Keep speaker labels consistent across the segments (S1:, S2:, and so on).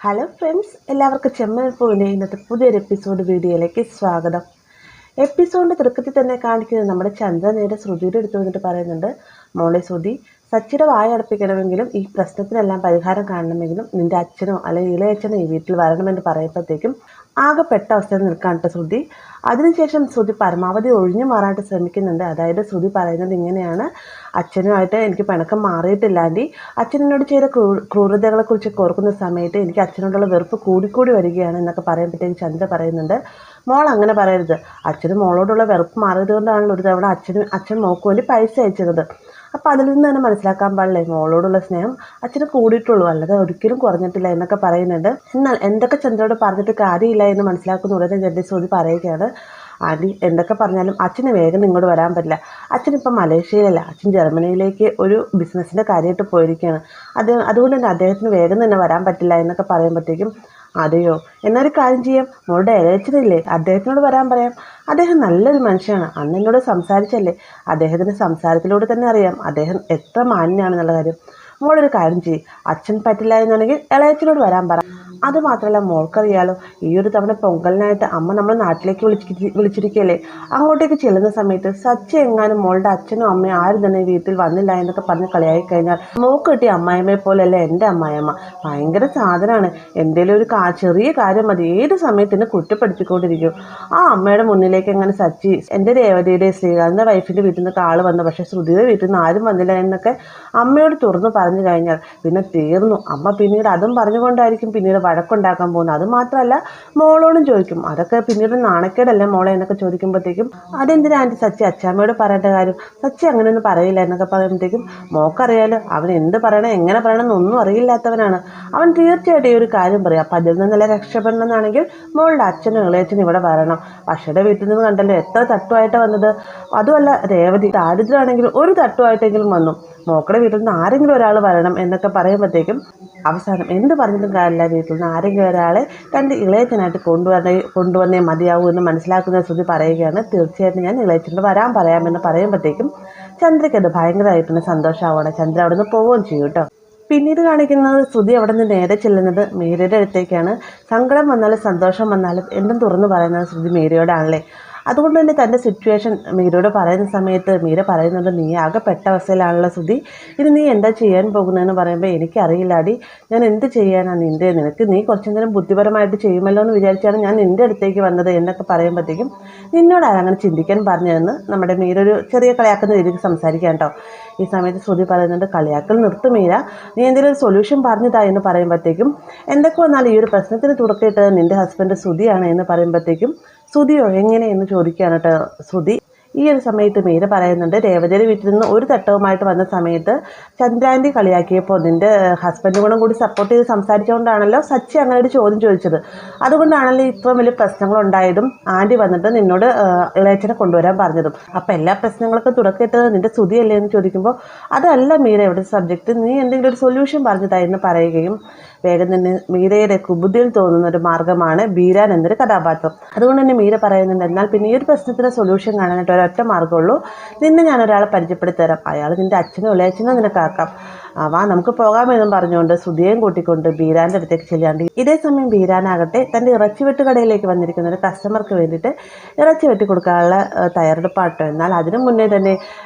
S1: Hello friends, എല്ലാവർക്കും ചെമ്മൽ പോയിൻ്റെ ഇന്നത്തെ പുതിയൊരു എപ്പിസോഡ് വീഡിയോയിലേക്ക് സ്വാഗതം. എപ്പിസോഡിൻ്റെ തുടക്കത്തിൽ തന്നെ കാണിക്കുന്നത് നമ്മുടെ ചന്ദ്ര നേരെ ശ്രുതിയുടെ അടുത്ത് വന്നിട്ട് പറയുന്നുണ്ട്, മോളെ ശ്രുതി, സച്ചിയുടെ വായ അടപ്പിക്കണമെങ്കിലും ഈ പ്രശ്നത്തിനെല്ലാം പരിഹാരം കാണണമെങ്കിലും നിൻ്റെ അച്ഛനോ അല്ലെങ്കിൽ ഇളയച്ഛനോ ഈ വീട്ടിൽ വരണമെന്ന് പറയുമ്പോഴത്തേക്കും ആകെ പെട്ട അവസ്ഥയിൽ നിൽക്കാനായിട്ട് ശ്രുതി. അതിനുശേഷം ശ്രുതി പരമാവധി ഒഴിഞ്ഞു മാറാനായിട്ട് ശ്രമിക്കുന്നുണ്ട്. അതായത് ശ്രുതി പറയുന്നത് ഇങ്ങനെയാണ്: അച്ഛനുമായിട്ട് എനിക്ക് പിണക്കം മാറിയിട്ടില്ല ആൻറ്റി. അച്ഛനോട് ചെയ്ത ക്രൂരതകളെക്കുറിച്ച് ഓർക്കുന്ന സമയത്ത് എനിക്ക് അച്ഛനോടുള്ള വെറുപ്പ് കൂടിക്കൂടി വരികയാണ് എന്നൊക്കെ പറയുമ്പോഴത്തേക്ക് ചന്ദ്ര പറയുന്നുണ്ട്, മോൾ അങ്ങനെ പറയരുത്. അച്ഛനും മോളോടുള്ള വെറുപ്പ് മാറിയത് കൊണ്ടാണല്ലോ ഒരു തവണ അച്ഛൻ മോൾക്ക് വേണ്ടി പൈസ അയച്ചിരുന്നത്. അപ്പോൾ അതിൽ നിന്ന് തന്നെ മനസ്സിലാക്കാൻ പാടില്ലേ മോളോടുള്ള സ്നേഹം അച്ഛന് കൂടിയിട്ടുള്ളൂ, അല്ലാതെ ഒരിക്കലും കുറഞ്ഞിട്ടില്ല എന്നൊക്കെ പറയുന്നുണ്ട്. എന്നാൽ എന്തൊക്കെ ചന്ദ്രയോട് പറഞ്ഞിട്ട് കാര്യമില്ല എന്ന് മനസ്സിലാക്കുന്ന ഉടനെ ചന്ദ്ര ശ്രുതി പറയുകയാണ്, ആൻറ്റി എന്തൊക്കെ പറഞ്ഞാലും അച്ഛന് വേഗം ഇങ്ങോട്ട് വരാൻ പറ്റില്ല. അച്ഛനിപ്പം മലേഷ്യയിലല്ല, അച്ഛൻ ജർമ്മനിയിലേക്ക് ഒരു ബിസിനസ്സിൻ്റെ കാര്യമായിട്ട് പോയിരിക്കുകയാണ്. അതുകൊണ്ട് തന്നെ അദ്ദേഹത്തിന് വേഗം തന്നെ വരാൻ പറ്റില്ല എന്നൊക്കെ പറയുമ്പോഴത്തേക്കും, അതെയോ, എന്നൊരു കാര്യം ചെയ്യാം, മോളുടെ ഇളയച്ചനില്ലേ, അദ്ദേഹത്തിനോട് വരാൻ പറയാം. അദ്ദേഹം നല്ലൊരു മനുഷ്യനാണ്, അന്ന് എന്നോട് സംസാരിച്ചല്ലേ, അദ്ദേഹത്തിൻ്റെ സംസാരത്തിലൂടെ തന്നെ അറിയാം അദ്ദേഹം എത്ര മാന്യനാണെന്നുള്ള കാര്യം. മോളൊരു കാര്യം ചെയ്യും, അച്ഛൻ പറ്റില്ല എന്നുണ്ടെങ്കിൽ ഇളയച്ചനോട് വരാൻ പറ. അതുമാത്രമല്ല മോൾക്കറിയാലോ, ഈ ഒരു തവണ പൊങ്കലിനായിട്ട് അമ്മ നമ്മൾ നാട്ടിലേക്ക് വിളിച്ചിരിക്കുകയല്ലേ, അങ്ങോട്ടേക്ക് ചെല്ലുന്ന സമയത്ത് സച്ചി എങ്ങാനും മോളുടെ അച്ഛനും അമ്മയും ആരും തന്നെ വീട്ടിൽ വന്നില്ല എന്നൊക്കെ പറഞ്ഞ് കളിയായി കഴിഞ്ഞാൽ മോൾക്ക് കിട്ടിയ അമ്മായിമ്മയെ പോലെയല്ല എൻ്റെ അമ്മായിമ്മ. ഭയങ്കര സാധനമാണ്, എന്തെങ്കിലും ഒരു ചെറിയ കാര്യം മതി ഏത് സമയത്തിന് കുറ്റപ്പെടുത്തിക്കൊണ്ടിരിക്കും. ആ അമ്മയുടെ മുന്നിലേക്ക് എങ്ങനെ സച്ചി എൻ്റെ രേവതിയുടെ ശ്രീകാന്തിൻ്റെ വൈഫിൻ്റെ വീട്ടിൽ നിന്ന് ആൾ വന്നു, പക്ഷേ ശ്രുതിയുടെ വീട്ടിൽ നിന്ന് ആരും വന്നില്ല എന്നൊക്കെ അമ്മയോട് തുറന്നു പറഞ്ഞു കഴിഞ്ഞാൽ പിന്നെ തീർന്നു. അമ്മ പിന്നീട് അതും പറഞ്ഞുകൊണ്ടായിരിക്കും പിന്നീട് വഴക്കുണ്ടാക്കാൻ പോകുന്നത്. അത് മാത്രമല്ല മോളോടും ചോദിക്കും, അതൊക്കെ പിന്നീട് നാണക്കേടല്ലേ മോളെ എന്നൊക്കെ ചോദിക്കുമ്പോഴത്തേക്കും, അതെന്തിനാ ആൻറ്റി സച്ചി അച്ഛാമ്മയോട് പറയേണ്ട കാര്യം, സച്ചി അങ്ങനെയൊന്നും പറയില്ല എന്നൊക്കെ പറയുമ്പോഴത്തേക്കും, മോക്കറിയാലോ അവൻ എന്ത് പറയണം എങ്ങനെ പറയണം എന്നൊന്നും അറിയില്ലാത്തവനാണ്. അവൻ തീർച്ചയായിട്ടും ഈ ഒരു കാര്യം പറയും. അപ്പം അതിൽ നിന്നല്ല രക്ഷപ്പെടണമെന്നാണെങ്കിൽ മോളുടെ അച്ഛനും ഇളയച്ഛനും ഇവിടെ വരണം. പക്ഷയുടെ വീട്ടിൽ നിന്ന് കണ്ടല്ലോ എത്ര തട്ടുമായിട്ട് വന്നത്. അതുമല്ല രേവതി ദാരിദ്ര്യമാണെങ്കിലും ഒരു തട്ടുമായിട്ടെങ്കിലും വന്നു. മോക്കടെ വീട്ടിൽ നിന്ന് ആരെങ്കിലും ഒരാൾ വരണം എന്നൊക്കെ പറയുമ്പോഴത്തേക്കും അവസാനം എന്ത് പറഞ്ഞിട്ടും കാര്യമില്ല, വീട്ടിൽ നിന്ന് ആരെങ്കിലും ഒരാളെ തൻ്റെ ഇളയച്ചനായിട്ട് കൊണ്ടുവന്നേ മതിയാവൂ എന്ന് മനസ്സിലാക്കുന്ന ശ്രുതി പറയുകയാണ്, തീർച്ചയായിട്ടും ഞാൻ ഇളയച്ചനോട് വരാൻ പറയാമെന്ന് പറയുമ്പോഴത്തേക്കും ചന്ദ്രയ്ക്ക് അത് ഭയങ്കരമായിട്ടൊന്ന് സന്തോഷമാവുകയാണ്. ചന്ദ്ര അവിടെ നിന്ന് പോവുകയും ചെയ്യും കേട്ടോ. പിന്നീട് കാണിക്കുന്നത് ശ്രുതി അവിടെ നിന്ന് നേരെ ചെല്ലുന്നത് മീരയുടെ അടുത്തേക്കാണ്. സങ്കടം വന്നാലും സന്തോഷം വന്നാലും എന്തും തുറന്നു പറയുന്നത് ശ്രുതി മീരയോടാണല്ലേ. അതുകൊണ്ട് തന്നെ തൻ്റെ സിറ്റുവേഷൻ മീരയോട് പറയുന്ന സമയത്ത് മീര പറയുന്നുണ്ട്, നീ ആകെ പെട്ട അവസ്ഥയിലാണല്ലോ ശ്രുതി, ഇനി നീ എന്താ ചെയ്യാൻ പോകുന്നതെന്ന് പറയുമ്പോൾ, എനിക്കറിയില്ലാടി, ഞാൻ എന്ത് ചെയ്യാനാണ് നീ കുറച്ചു നേരം ബുദ്ധിപരമായിട്ട് ചെയ്യുമല്ലോ എന്ന് വിചാരിച്ചാണ് ഞാൻ നിൻ്റെ അടുത്തേക്ക് വന്നത് എന്നൊക്കെ പറയുമ്പോഴത്തേക്കും, നിന്നോട് അങ്ങനെ ചിന്തിക്കാൻ പറഞ്ഞതെന്ന് നമ്മുടെ മീര ഒരു ചെറിയ കളിയാക്കുന്ന രീതിക്ക് സംസാരിക്കാം കേട്ടോ. ഈ സമയത്ത് ശ്രുതി പറയുന്നുണ്ട്, കളിയാക്കൽ നിർത്തും മീര, നീ എന്തെങ്കിലും ഒരു സൊല്യൂഷൻ പറഞ്ഞതാ എന്ന് പറയുമ്പോഴത്തേക്കും, എന്തൊക്കെ വന്നാൽ ഈ ഒരു പ്രശ്നത്തിന് തുടക്കമിട്ടത് നിൻ്റെ ഹസ്ബൻഡ് ശ്രുതിയാണ് എന്ന് പറയുമ്പോഴത്തേക്കും, ശ്രുതിയോ എങ്ങനെ എന്ന് ചോദിക്കുകയാണ് കേട്ടോ ശ്രുതി. ഈ ഒരു സമയത്ത് മീര പറയുന്നുണ്ട്, രേവതിയുടെ വീട്ടിൽ നിന്ന് ഒരു തട്ടവുമായിട്ട് വന്ന സമയത്ത് ചന്ദ്രാൻറ്റി കളിയാക്കിയപ്പോൾ നിൻ്റെ ഹസ്ബൻഡ് കൂടി സപ്പോർട്ട് ചെയ്ത് സംസാരിച്ചുകൊണ്ടാണല്ലോ സച്ചി അങ്ങനെ ഒരു ചോദ്യം ചോദിച്ചത്. അതുകൊണ്ടാണല്ലോ ഇത്രയും വലിയ പ്രശ്നങ്ങളുണ്ടായതും ആൻറ്റി വന്നിട്ട് നിന്നോട് ഇളയച്ചനെ കൊണ്ടുവരാൻ പറഞ്ഞതും. അപ്പം എല്ലാ പ്രശ്നങ്ങൾക്കും തുടക്കമിട്ടത് നിൻ്റെ ശ്രുതിയല്ലേ എന്ന് ചോദിക്കുമ്പോൾ, അതല്ല മീര ഇവിടെ സബ്ജക്റ്റ്, നീ എന്തെങ്കിലും ഒരു സൊല്യൂഷൻ പറഞ്ഞതായെന്ന് പറയുകയും, വേഗം തന്നെ മീരയുടെ കുബുദ്ധിയിൽ തോന്നുന്ന ഒരു മാർഗ്ഗമാണ് ബീരാൻ എന്നൊരു കഥാപാത്രം. അതുകൊണ്ട് തന്നെ മീര പറയുന്നുണ്ട്, എന്നാൽ പിന്നെ ഈ ഒരു പ്രശ്നത്തിന് സൊല്യൂഷൻ കാണാനായിട്ട് ഒരൊറ്റ മാർഗ്ഗമുള്ളൂ, നിന്നെ ഞാൻ ഒരാളെ പരിചയപ്പെടുത്തി തരാം, അയാൾ നിൻ്റെ അച്ഛനോ ഇളയച്ചനോ നിനക്കാക്കാം, വാ നമുക്ക് പോകാമെന്നും പറഞ്ഞുകൊണ്ട് ശ്രുതിയെയും കൂട്ടിക്കൊണ്ട് ബീരാൻ്റെ അടുത്തേക്ക് ചെല്ലാണ്ട്. ഇതേ സമയം ബീരാനാകട്ടെ തൻ്റെ ഇറച്ചിവെട്ട് കടയിലേക്ക് വന്നിരിക്കുന്ന ഒരു കസ്റ്റമർക്ക് വേണ്ടിയിട്ട് ഇറച്ചി വെട്ടി കൊടുക്കാനുള്ള തയ്യാറെടുപ്പാട്ടോ. എന്നാൽ അതിനു മുന്നേ തന്നെ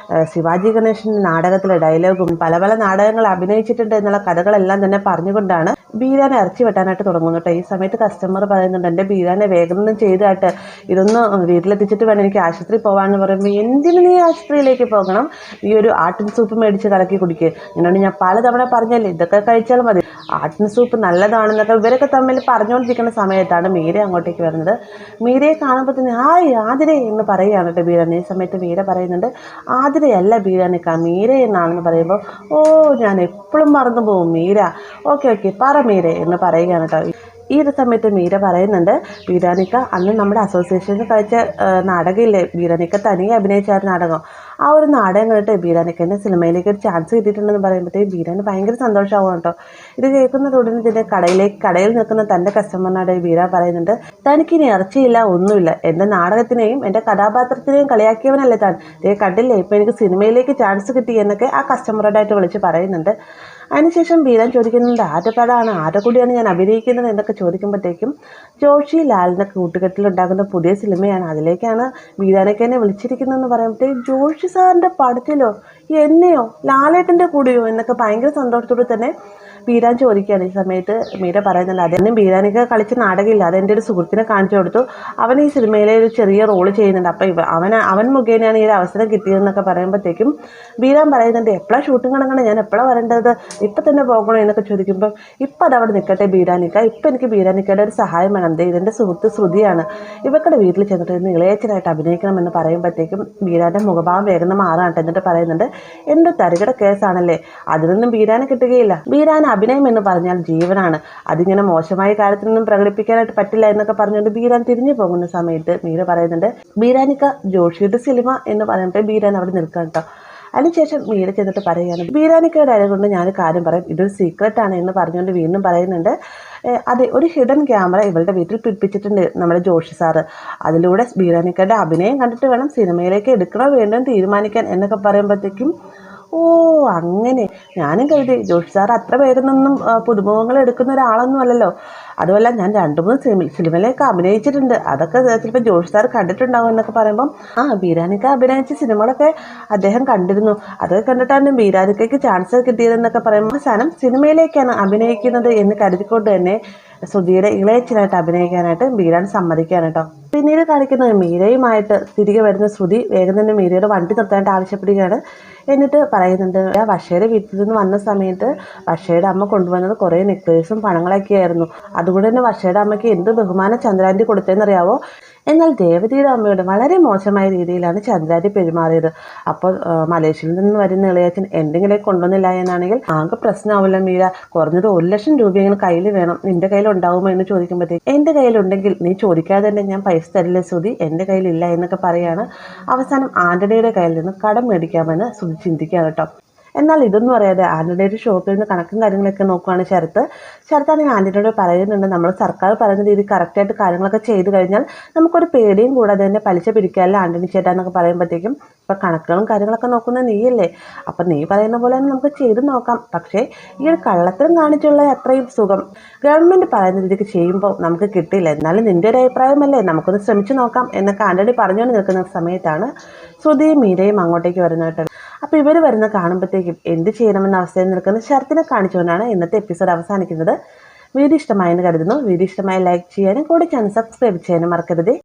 S1: ശിവാജി ഗണേശൻ നാടകത്തിലെ ഡയലോഗും പല പല നാടകങ്ങൾ അഭിനയിച്ചിട്ടുണ്ട് എന്നുള്ള കഥകളെല്ലാം തന്നെ പറഞ്ഞുകൊണ്ടാണ് ബീരാനെ ഇറച്ചി വെട്ടാനായിട്ട് തുടങ്ങുന്നു കേട്ടോ. ഈ സമയത്ത് കസ്റ്റമർ പറയുന്നുണ്ട്, എൻ്റെ ബീരാനെ വേഗം ചെയ്തായിട്ട് ഇതൊന്ന് വീട്ടിലെത്തിച്ചിട്ട് വേണം എനിക്ക് ആശുപത്രി പോകാമെന്ന് പറയുമ്പോൾ, എന്തിനു നീ ആശുപത്രിയിലേക്ക് പോകണം, ഈ ഒരു ആട്ടിൻ സൂപ്പ് മേടിച്ച് കലക്കി കുടിക്കുക, എന്നോട് ഞാൻ പലതവണ പറഞ്ഞല്ലേ ഇതൊക്കെ കഴിച്ചാൽ മതി, ആട്ടിൻ സൂപ്പ് നല്ലതാണെന്നൊക്കെ ഇവരൊക്കെ തമ്മിൽ പറഞ്ഞുകൊണ്ടിരിക്കുന്ന സമയത്താണ് മീര അങ്ങോട്ടേക്ക് വരുന്നത്. മീരയെ കാണുമ്പോൾ തന്നെ ഹായ് ആതിര എന്ന് പറയുകയാണ് കേട്ടോ ബീരാൻ. ഈ സമയത്ത് മീര പറയുന്നുണ്ട്, ആതിരയല്ല ബീരാനിക്ക, മീര എന്നാണെന്ന് പറയുമ്പോൾ, ഓ ഞാൻ എപ്പോഴും മറന്നു പോകും മീര, ഓക്കെ പറ മീര എന്ന് പറയുകയാണ് കേട്ടോ. ഈ ഒരു സമയത്ത് മീര പറയുന്നുണ്ട്, ബീരാനിക്ക അന്ന് നമ്മുടെ അസോസിയേഷനിൽ കളിച്ച നാടകമില്ലേ, ബീരാനിക്ക തനിയെ അഭിനയിച്ച നാടകം, ആ ഒരു നാടകം കണ്ടിട്ട് ബീരാനിക്കൻ്റെ സിനിമയിലേക്ക് ഒരു ചാൻസ് കിട്ടിയിട്ടുണ്ടെന്ന് പറയുമ്പോഴത്തേക്കും ബീരാന് ഭയങ്കര സന്തോഷമാവും കേട്ടോ. ഇത് കേൾക്കുന്നത് ഉടനെ തന്നെ കടയിൽ നിൽക്കുന്ന തൻ്റെ കസ്റ്റമറിനോട് ബീര പറയുന്നുണ്ട്, തനിക്കിനി ഇറച്ചിയില്ല ഒന്നുമില്ല, എൻ്റെ നാടകത്തിനെയും എൻ്റെ കഥാപാത്രത്തിനെയും കളിയാക്കിയവനല്ലേ താൻ, കണ്ടില്ലേ ഇപ്പം എനിക്ക് സിനിമയിലേക്ക് ചാൻസ് കിട്ടി എന്നൊക്കെ ആ കസ്റ്റമറോടായിട്ട് വിളിച്ച് പറയുന്നുണ്ട്. അതിനുശേഷം ബീരാൻ ചോദിക്കുന്നുണ്ട് ആരുടെ പടമാണ്, ആരുടെ കൂടിയാണ് ഞാൻ അഭിനയിക്കുന്നത് എന്നൊക്കെ ചോദിക്കുമ്പോഴത്തേക്കും ജോഷി ലാലിൻ്റെ കൂട്ടുകെട്ടിലുണ്ടാക്കുന്ന പുതിയ സിനിമയാണ്, അതിലേക്കാണ് ബീരാനൊക്കെ എന്നെ വിളിച്ചിരിക്കുന്നതെന്ന് പറയുമ്പോഴത്തേക്കും ജോഷി സാറിൻ്റെ പടത്തിലോ, എന്നെയോ, ലാലേട്ടൻ്റെ കൂടെയോ എന്നൊക്കെ ഭയങ്കര സന്തോഷത്തോടെ തന്നെ ബീരാൻ ചോദിക്കുകയാണ്. ഈ സമയത്ത് മീര പറയുന്നുണ്ട് അതെന്നും ബീരാനൊക്കെ കളിച്ച നാടകമില്ല, അതെൻ്റെ ഒരു സുഹൃത്തിനെ കാണിച്ചു കൊടുത്തു, അവൻ ഈ സിനിമയിലെ ഒരു ചെറിയ റോള് ചെയ്യുന്നുണ്ട്, അപ്പോൾ അവൻ മുഖേനയാണ് ഈ ഒരു അവസരം കിട്ടിയതെന്നൊക്കെ പറയുമ്പോഴത്തേക്കും ബീരാൻ പറയുന്നുണ്ട് എപ്പോഴാണ് ഷൂട്ടിംഗ് നടക്കണം, ഞാൻ എപ്പോഴാണ് വരേണ്ടത്, ഇപ്പം തന്നെ പോകണോ എന്നൊക്കെ ചോദിക്കുമ്പോൾ ഇപ്പം അതവിടെ നിൽക്കട്ടെ ബീരാനിക്ക, ഇപ്പം എനിക്ക് ബീരാനിക്കയുടെ ഒരു സഹായം വേണം, ഇതെൻ്റെ സുഹൃത്ത് ശ്രുതിയാണ്, ഇവക്കടെ വീട്ടിൽ ചെന്നിട്ട് ഇന്ന് ഇളയച്ചനായിട്ട് അഭിനയിക്കണമെന്ന് പറയുമ്പോഴത്തേക്കും ബീരാൻ്റെ മുഖഭാവം വേഗം മാറാട്ടെ. എന്നിട്ട് പറയുന്നുണ്ട് എൻ്റെ തരികിട കേസാണല്ലേ, അതിനൊന്നും ബീരാനെ കിട്ടുകയില്ല, ബീരാൻ അഭിനയം എന്ന് പറഞ്ഞാൽ ജീവനാണ്, അതിങ്ങനെ മോശമായ കാര്യത്തിനൊന്നും പ്രകടിപ്പിക്കാനായിട്ട് പറ്റില്ല എന്നൊക്കെ പറഞ്ഞുകൊണ്ട് ബീരാൻ തിരിഞ്ഞു പോകുന്ന സമയത്ത് മീര പറയുന്നുണ്ട് ബീരാനിക്ക ജോഷിയുടെ സിനിമ എന്ന് പറഞ്ഞിട്ട് ബീരാൻ അവിടെ നിൽക്കാം കേട്ടോ. അതിനുശേഷം മീര ചെന്നിട്ട് പറയുകയാണ് ബീരാനിക്കയുടെ ആയത് കൊണ്ട് ഞാൻ കാര്യം പറയും, ഇതൊരു സീക്രട്ടാണ് എന്ന് പറഞ്ഞുകൊണ്ട് വീണ്ടും പറയുന്നുണ്ട് അതെ, ഒരു ഹിഡൻ ക്യാമറ ഇവളുടെ വീട്ടിൽ പിടിപ്പിച്ചിട്ടുണ്ട് നമ്മുടെ ജോഷി സാറ്, അതിലൂടെ ബീരാനിക്കയുടെ അഭിനയം കണ്ടിട്ട് വേണം സിനിമയിലേക്ക് എടുക്കണോ വേണ്ടോ എന്ന് തീരുമാനിക്കാൻ എന്നൊക്കെ പറയുമ്പോഴത്തേക്കും ഓ അങ്ങനെ, ഞാനും കരുതി ജോഷി സാർ അത്ര പേരൊന്നും പുതുമുഖങ്ങൾ എടുക്കുന്ന ഒരാളൊന്നും അല്ലല്ലോ, അതുമല്ല ഞാൻ 2-3 സിനിമയിലേക്ക് അഭിനയിച്ചിട്ടുണ്ട്, അതൊക്കെ ചിലപ്പോൾ ജോഷി സാർ കണ്ടിട്ടുണ്ടാവും എന്നൊക്കെ പറയുമ്പം ബീരാനിക്ക അഭിനയിച്ച സിനിമകളൊക്കെ അദ്ദേഹം കണ്ടിരുന്നു, അതൊക്കെ കണ്ടിട്ടാണ് ബീരാനിക്കയ്ക്ക് ചാൻസ് കിട്ടിയതെന്നൊക്കെ പറയുമ്പോൾ അവസാനം സിനിമയിലേക്കാണ് അഭിനയിക്കുന്നത് എന്ന് കരുതിക്കൊണ്ട് തന്നെ ശ്രുതിയുടെ ഇളയച്ചനായിട്ട് അഭിനയിക്കാനായിട്ട് ബീരാൻ സമ്മതിക്കുകയാണ് കേട്ടോ. പിന്നീട് കാണിക്കുന്നത് മീരയുമായിട്ട് തിരികെ വരുന്ന ശ്രുതി വേഗം തന്നെ മീരയുടെ വണ്ടി നിർത്താനായിട്ട് ആവശ്യപ്പെടുകയാണ്. എന്നിട്ട് പറയുന്നുണ്ട് വർഷയുടെ വീട്ടിൽ നിന്ന് വന്ന സമയത്ത് വർഷയുടെ അമ്മ കൊണ്ടുവന്നത് കുറേ നെക്ലേസും പണങ്ങളൊക്കെ ആയിരുന്നു, അതുകൊണ്ട് തന്നെ വർഷയുടെ അമ്മയ്ക്ക് എന്ത് ബഹുമാനം ചന്ദ്രാൻ്റെ കൊടുത്തതെന്നറിയാവോ, എന്നാൽ ദേവതിയുടെ അമ്മയോട് വളരെ മോശമായ രീതിയിലാണ് ചന്ദ്രാൻ്റെ പെരുമാറിയത്, അപ്പോൾ മലേഷ്യയിൽ നിന്ന് വരുന്ന ഇളയച്ചൻ എന്തെങ്കിലും കൊണ്ടുവന്നില്ല എന്നാണെങ്കിൽ ആകെ പ്രശ്നമാവില്ല മീര, കുറഞ്ഞത് 1,00,000 രൂപയെങ്കിലും കയ്യിൽ വേണം, നിന്റെ കയ്യിൽ ഉണ്ടാവുമോ എന്ന് ചോദിക്കുമ്പോഴത്തേക്ക് എൻ്റെ കയ്യിലുണ്ടെങ്കിൽ നീ ചോദിക്കാതെ തന്നെ ഞാൻ പൈസ തരില്ല ശ്രുതി, എൻ്റെ കയ്യിലില്ല എന്നൊക്കെ പറയാണ്. അവസാനം ആൻ്റണിയുടെ കയ്യിൽ നിന്ന് കടം മേടിക്കാമെന്ന് ശ്രുതി ചിന്തിക്കുകയാണ് കേട്ടോ. എന്നാൽ ഇതൊന്നും അറിയാതെ ആൻ്റണിയുടെ ഒരു ഷോപ്പിൽ നിന്ന് കണക്കും കാര്യങ്ങളൊക്കെ നോക്കുകയാണ് ശരത്താണെങ്കിൽ ആൻ്റണിയോട് പറയുന്നുണ്ട് നമ്മൾ സർക്കാർ പറയുന്ന രീതി കറക്റ്റായിട്ട് കാര്യങ്ങളൊക്കെ ചെയ്തു കഴിഞ്ഞാൽ നമുക്കൊരു പേടിയും കൂടാതെ തന്നെ പലിശ പിരിക്കാമല്ലോ ആൻ്റണി ചേട്ടാ എന്നൊക്കെ പറയുമ്പോഴത്തേക്കും ഇപ്പം കണക്കുകളും കാര്യങ്ങളൊക്കെ നോക്കുന്നത് നീയല്ലേ, അപ്പം നീ പറയുന്ന പോലെ തന്നെ നമുക്ക് ചെയ്ത് നോക്കാം, പക്ഷേ ഈ ഒരു കള്ളത്തരം കാണിച്ചുള്ള അത്രയും സുഖം ഗവൺമെൻറ് പറയുന്ന രീതിക്ക് ചെയ്യുമ്പോൾ നമുക്ക് കിട്ടില്ല, എന്നാലും നിൻ്റെ ഒരു അഭിപ്രായമല്ലേ, നമുക്കൊന്ന് ശ്രമിച്ചു നോക്കാം എന്നൊക്കെ ആൻ്റണി പറഞ്ഞുകൊണ്ട് നിൽക്കുന്ന സമയത്താണ് ശ്രുതിയും മീരയും അങ്ങോട്ടേക്ക് വരുന്നതായിട്ട്. അപ്പോൾ ഇവർ വരുന്ന കാണുമ്പോഴത്തേക്കും എന്ത് ചെയ്യണമെന്ന അവസ്ഥയിൽ നിൽക്കുന്ന ശരത്തിനെ കാണിച്ചുകൊണ്ടാണ് ഇന്നത്തെ എപ്പിസോഡ് അവസാനിക്കുന്നത്. വീഡിയോ ഇഷ്ടമായെന്ന് കരുതുന്നു. വീഡിയോ ഇഷ്ടമായി ലൈക്ക് ചെയ്യാനും കൂടി ചാനൽ സബ്സ്ക്രൈബ് ചെയ്യാനും മറക്കരുത്.